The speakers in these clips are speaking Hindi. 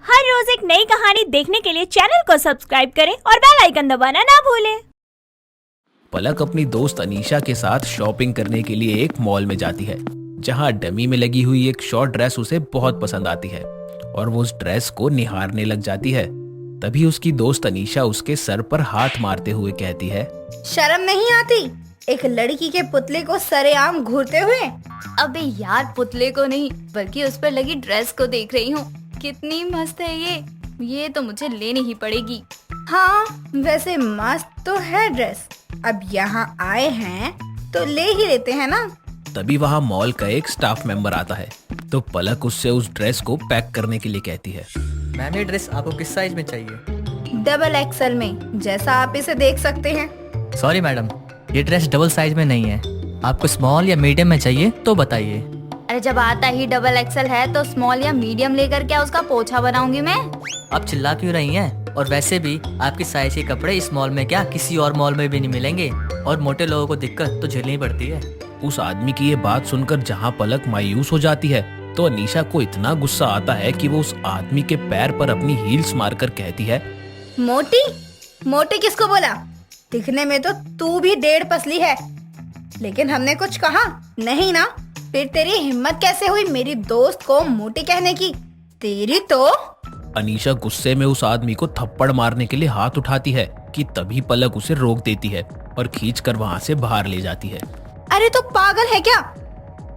हर रोज एक नई कहानी देखने के लिए चैनल को सब्सक्राइब करें और बेल आइकन दबाना ना भूलें। पलक अपनी दोस्त अनीशा के साथ शॉपिंग करने के लिए एक मॉल में जाती है, जहां डमी में लगी हुई एक शॉर्ट ड्रेस उसे बहुत पसंद आती है और वो उस ड्रेस को निहारने लग जाती है। तभी उसकी दोस्त अनीशा उसके सर पर हाथ मारते हुए कहती है, शर्म नहीं आती एक लड़की के पुतले को सरेआम घूरते हुए। अबे यार, पुतले को नहीं बल्कि उस पर लगी ड्रेस को देख रही हूँ। कितनी मस्त है ये तो मुझे लेनी ही पड़ेगी। हाँ वैसे मस्त तो है ड्रेस, अब यहाँ आए हैं तो ले ही लेते हैं ना। तभी वहाँ मॉल का एक स्टाफ मेंबर आता है तो पलक उससे उस ड्रेस को पैक करने के लिए कहती है। मैम ये ड्रेस आपको किस साइज में चाहिए? डबल एक्सल में, जैसा आप इसे देख सकते हैं। सॉरी मैडम, ये ड्रेस डबल साइज में नहीं है। आपको स्मॉल या मीडियम में चाहिए तो बताइए। अरे जब आता ही डबल एक्सल है तो स्मॉल या मीडियम लेकर क्या उसका पोछा बनाऊंगी मैं? आप चिल्ला क्यों रही हैं? और वैसे भी आपकी साइज के कपड़े इस मॉल में क्या किसी और मॉल में भी नहीं मिलेंगे, और मोटे लोगों को दिक्कत तो झेलनी पड़ती है। उस आदमी की ये बात सुनकर जहाँ पलक मायूस हो जाती है तो अनीशा को इतना गुस्सा आता है कि वो उस आदमी के पैर पर अपनी हील्स मारकर कहती है, मोटी मोटी किसको बोला? दिखने में तो तू भी 1.5 पसली है, लेकिन हमने कुछ कहा नहीं ना। फिर तेरी हिम्मत कैसे हुई मेरी दोस्त को मोटी कहने की? तेरी तो। अनीशा गुस्से में उस आदमी को थप्पड़ मारने के लिए हाथ उठाती है कि तभी पलक उसे रोक देती है और खींचकर वहाँ से बाहर ले जाती है। अरे तो पागल है क्या?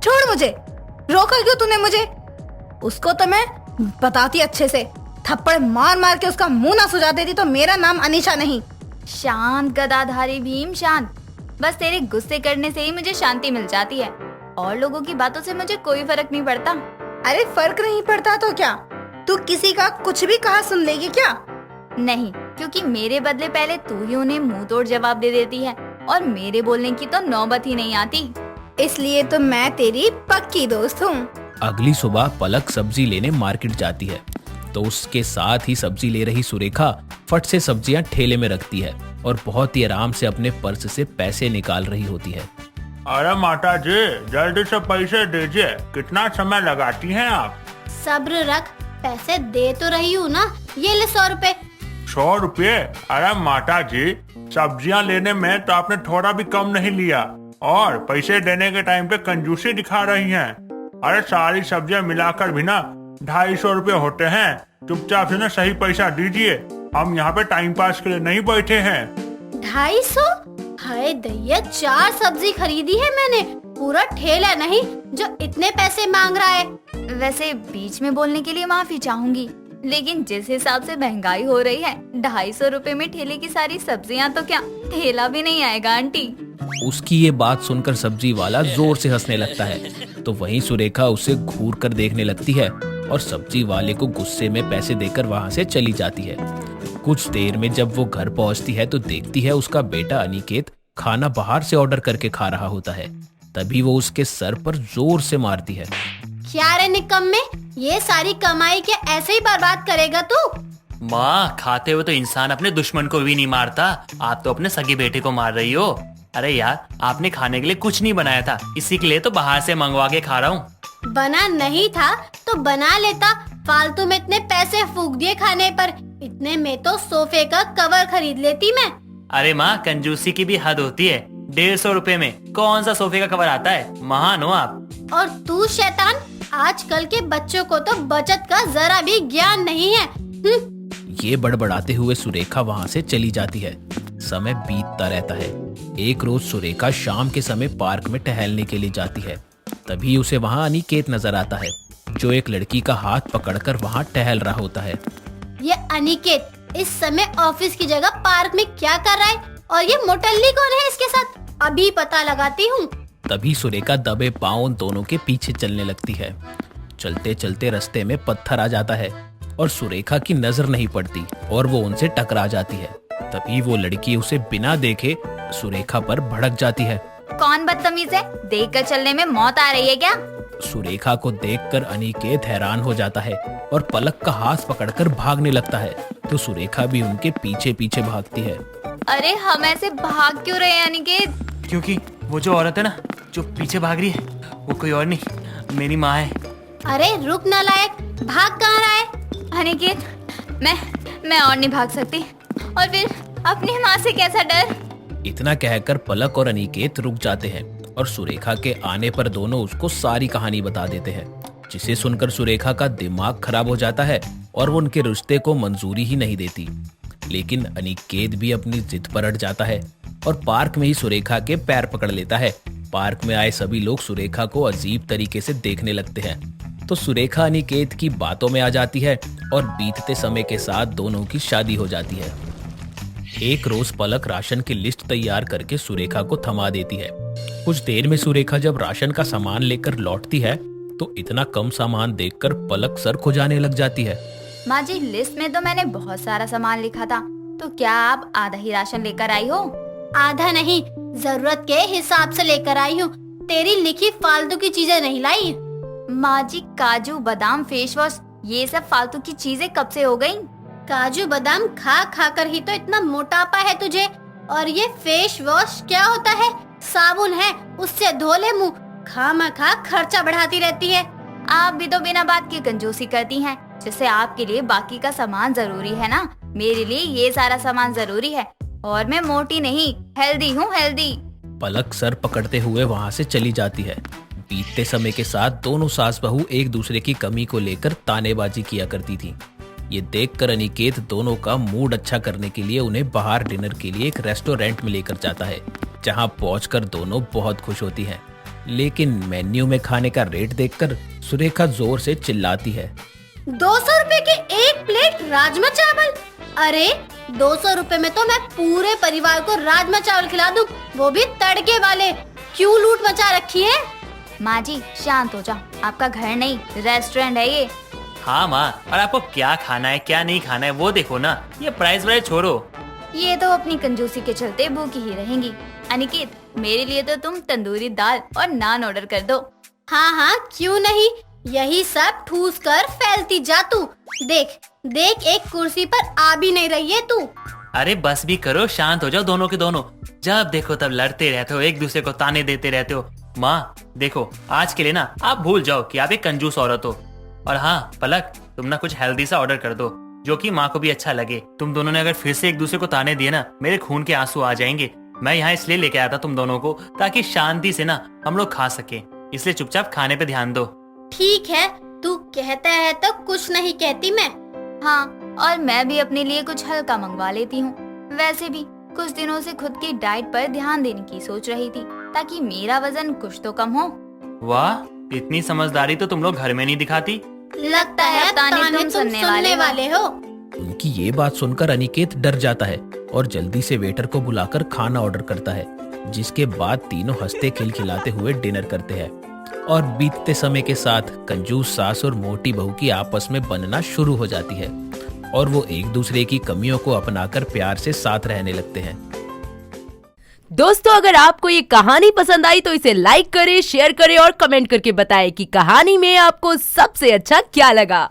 छोड़ मुझे, रोका क्यों तूने मुझे? उसको तो मैं बताती अच्छे से, थप्पड़ मार मार के उसका मुंह ना सुझा देती तो मेरा नाम अनीशा नहीं। शांत गदाधारी भीम शांत। बस तेरे गुस्से करने से ही मुझे शांति मिल जाती है, और लोगों की बातों से मुझे कोई फर्क नहीं पड़ता। अरे फर्क नहीं पड़ता तो क्या? तू किसी का कुछ भी कहा सुन लेगी क्या? नहीं, क्योंकि मेरे बदले पहले तू ही उन्हें मुंह तोड़ जवाब दे देती है और मेरे बोलने की तो नौबत ही नहीं आती। इसलिए तो मैं तेरी पक्की दोस्त हूँ। अगली सुबह पलक सब्जी लेने मार्केट जाती है तो उसके साथ ही सब्जी ले रही सुरेखा फट से सब्जियां ठेले में रखती है और बहुत ही आराम से अपने पर्स से पैसे निकाल रही होती है। अरे माता जी, जल्दी से पैसे दीजिए, कितना समय लगाती हैं आप? सब्र रख, पैसे दे तो रही हूँ ना, ये ले 100 रुपए। 100 रुपये? अरे माता जी, सब्जियां लेने में तो आपने थोड़ा भी कम नहीं लिया, और पैसे देने के टाइम पे कंजूसी दिखा रही हैं। अरे सारी सब्जियां मिलाकर भी ना 250 रुपये होते हैं। चुपचाप से ना सही पैसा दीजिए, हम यहाँ पे टाइम पास के लिए नहीं बैठे हैं। 250? हाय दैया, 4 सब्जी खरीदी है मैंने, पूरा ठेला नहीं जो इतने पैसे मांग रहा है। वैसे बीच में बोलने के लिए माफी चाहूंगी, लेकिन जिस हिसाब से महंगाई हो रही है, 250 रुपए में ठेले की सारी सब्जियां तो क्या ठेला भी नहीं आएगा आंटी। उसकी ये बात सुनकर सब्जी वाला जोर से हंसने लगता है तो वहीं सुरेखा उसे घूर कर देखने लगती है और सब्जी वाले को गुस्से में पैसे देकर वहाँ से चली जाती है। कुछ देर में जब वो घर पहुँचती है तो देखती है उसका बेटा अनिकेत खाना बाहर से ऑर्डर करके खा रहा होता है। तभी वो उसके सर पर जोर से मारती है। क्या रे निकम्मे, ये सारी कमाई क्या ऐसे ही बर्बाद करेगा तू? माँ, खाते हुए तो इंसान अपने दुश्मन को भी नहीं मारता, आप तो अपने सगे बेटे को मार रही हो। अरे यार, आपने खाने के लिए कुछ नहीं बनाया था, इसी के लिए तो बाहर से मंगवा के खा रहा हूँ। बना नहीं था तो बना लेता, फालतू में इतने पैसे फूक दिए खाने पर। इतने में तो सोफे का कवर खरीद लेती मैं। अरे माँ, कंजूसी की भी हद होती है। 150 रुपए में कौन सा सोफे का कवर आता है? महान हो आप। और तू शैतान, आजकल के बच्चों को तो बचत का जरा भी ज्ञान नहीं है। ये बड़बड़ाते हुए सुरेखा वहाँ से चली जाती है। समय बीतता रहता है। एक रोज सुरेखा शाम के समय पार्क में टहलने के लिए जाती है। तभी उसे वहाँ अनिकेत नजर आता है, जो एक लड़की का हाथ पकड़कर वहाँ टहल रहा होता है। ये अनिकेत इस समय ऑफिस की जगह पार्क में क्या कर रहा है, और ये मोटल्ली कौन है इसके साथ? अभी पता लगाती हूँ। तभी सुरेखा दबे पांव दोनों के पीछे चलने लगती है। चलते चलते रास्ते में पत्थर आ जाता है और सुरेखा की नजर नहीं पड़ती और वो उनसे टकरा जाती है। तभी वो लड़की उसे बिना देखे सुरेखा पर भड़क जाती है। कौन बदतमीज है? देख कर चलने में मौत आ रही है क्या? सुरेखा को देखकर अनिकेत हैरान हो जाता है और पलक का हाथ पकड़कर भागने लगता है तो सुरेखा भी उनके पीछे पीछे भागती है। अरे हम ऐसे भाग क्यों रहे हैं अनिकेत? क्योंकि वो जो औरत है ना जो पीछे भाग रही है, वो कोई और नहीं, मेरी माँ है। अरे रुक नालायक, भाग कहाँ रहा है? अनिकेत, मैं और नहीं भाग सकती। और फिर अपनी माँ से कैसा डर। इतना कहकर पलक और अनिकेत रुक जाते हैं और सुरेखा के आने पर दोनों उसको सारी कहानी बता देते हैं, जिसे सुनकर सुरेखा का दिमाग खराब हो जाता है और वो उनके रिश्ते को मंजूरी ही नहीं देती। लेकिन अनिकेत भी अपनी जिद पर अड़ जाता है और पार्क में ही सुरेखा के पैर पकड़ लेता है। पार्क में आए सभी लोग सुरेखा को अजीब तरीके से देखने लगते हैं, तो सुरेखा अनिकेत की बातों में आ जाती है और बीतते समय के साथ दोनों की शादी हो जाती है। एक रोज पलक राशन की लिस्ट तैयार करके सुरेखा को थमा देती है। कुछ देर में सुरेखा जब राशन का सामान लेकर लौटती है तो इतना कम सामान देखकर पलक सर खुजाने लग जाती है। माँ जी, लिस्ट में तो मैंने बहुत सारा सामान लिखा था, तो क्या आप आधा ही राशन लेकर आई हो? आधा नहीं, जरूरत के हिसाब से लेकर आई हूँ। तेरी लिखी फालतू की चीजें नहीं लाई। माँ जी, काजू बादाम फेस वॉश ये सब फालतू की चीजें कब से हो गयी? काजू बादाम खा खा कर ही तो इतना मोटापा है तुझे। और ये फेस वॉश क्या होता है? साबुन है, उससे धो ले मुँह। खामखा खर्चा बढ़ाती रहती है। आप भी तो बिना बात की कंजूसी करती हैं। जैसे आपके लिए बाकी का सामान जरूरी है ना, मेरे लिए ये सारा सामान जरूरी है। और मैं मोटी नहीं, हेल्दी हूँ, हेल्दी। पलक सर पकड़ते हुए वहाँ से चली जाती है। बीतते समय के साथ दोनों सास बहू एक दूसरे की कमी को लेकर तानेबाजी किया करती थी। ये देखकर अनिकेत दोनों का मूड अच्छा करने के लिए उन्हें बाहर डिनर के लिए एक रेस्टोरेंट में लेकर जाता है, जहाँ पहुंचकर दोनों बहुत खुश होती हैं। लेकिन मेन्यू में खाने का रेट देखकर सुरेखा जोर से चिल्लाती है। 200 रुपए की एक प्लेट राजमा चावल? अरे 200 रुपए में तो मैं पूरे परिवार को राजमा चावल खिला दूं, वो भी तड़के वाले। क्यों लूट मचा रखी है? माँ जी, शांत हो जाओ। आपका घर नहीं, रेस्टोरेंट है ये। हाँ माँ, और आपको क्या खाना है क्या नहीं खाना है वो देखो ना, ये प्राइस वाइज छोड़ो। ये तो अपनी कंजूसी के चलते भूखी ही रहेंगी। अनिकेत, मेरे लिए तो तुम तंदूरी दाल और नान ऑर्डर कर दो। हाँ हाँ, क्यों नहीं। यही सब ठूस कर फैलती जा तू। देख देख, एक कुर्सी पर आ भी नहीं रही है तू। अरे बस भी करो, शांत हो जाओ दोनों के दोनों। जब देखो तब लड़ते रहते हो, एक दूसरे को ताने देते रहते हो। माँ देखो, आज के लिए ना आप भूल जाओ कि आप एक कंजूस औरत हो। और हाँ पलक, तुम ना कुछ हेल्दी सा ऑर्डर कर दो जो कि माँ को भी अच्छा लगे। तुम दोनों ने अगर फिर से एक दूसरे को ताने दिए ना, मेरे खून के आंसू आ जाएंगे। मैं यहाँ इसलिए लेके आया था तुम दोनों को, ताकि शांति से ना हम लोग खा सके। इसलिए चुपचाप खाने पे ध्यान दो। ठीक है, तू कहता है तो कुछ नहीं कहती मैं। हाँ, और मैं भी अपने लिए कुछ हल्का मंगवा लेती हूँ। वैसे भी कुछ दिनों से खुद की डाइट पर ध्यान देने की सोच रही थी, ताकि मेरा वजन कुछ तो कम हो। वाह, इतनी समझदारी तो तुम लोग घर में नहीं दिखाती। लगता है ताने तुम सुनने वाले हो। उनकी ये बात सुनकर अनिकेत डर जाता है और जल्दी से वेटर को बुलाकर खाना ऑर्डर करता है, जिसके बाद तीनों हंसते खिलखिलाते हुए डिनर करते हैं। और बीतते समय के साथ कंजूस सास और मोटी बहू की आपस में बनना शुरू हो जाती है और वो एक दूसरे की कमियों को अपनाकर प्यार से साथ रहने लगते हैं। दोस्तों, अगर आपको ये कहानी पसंद आई तो इसे लाइक करें, शेयर करें और कमेंट करके बताएं कि कहानी में आपको सबसे अच्छा क्या लगा।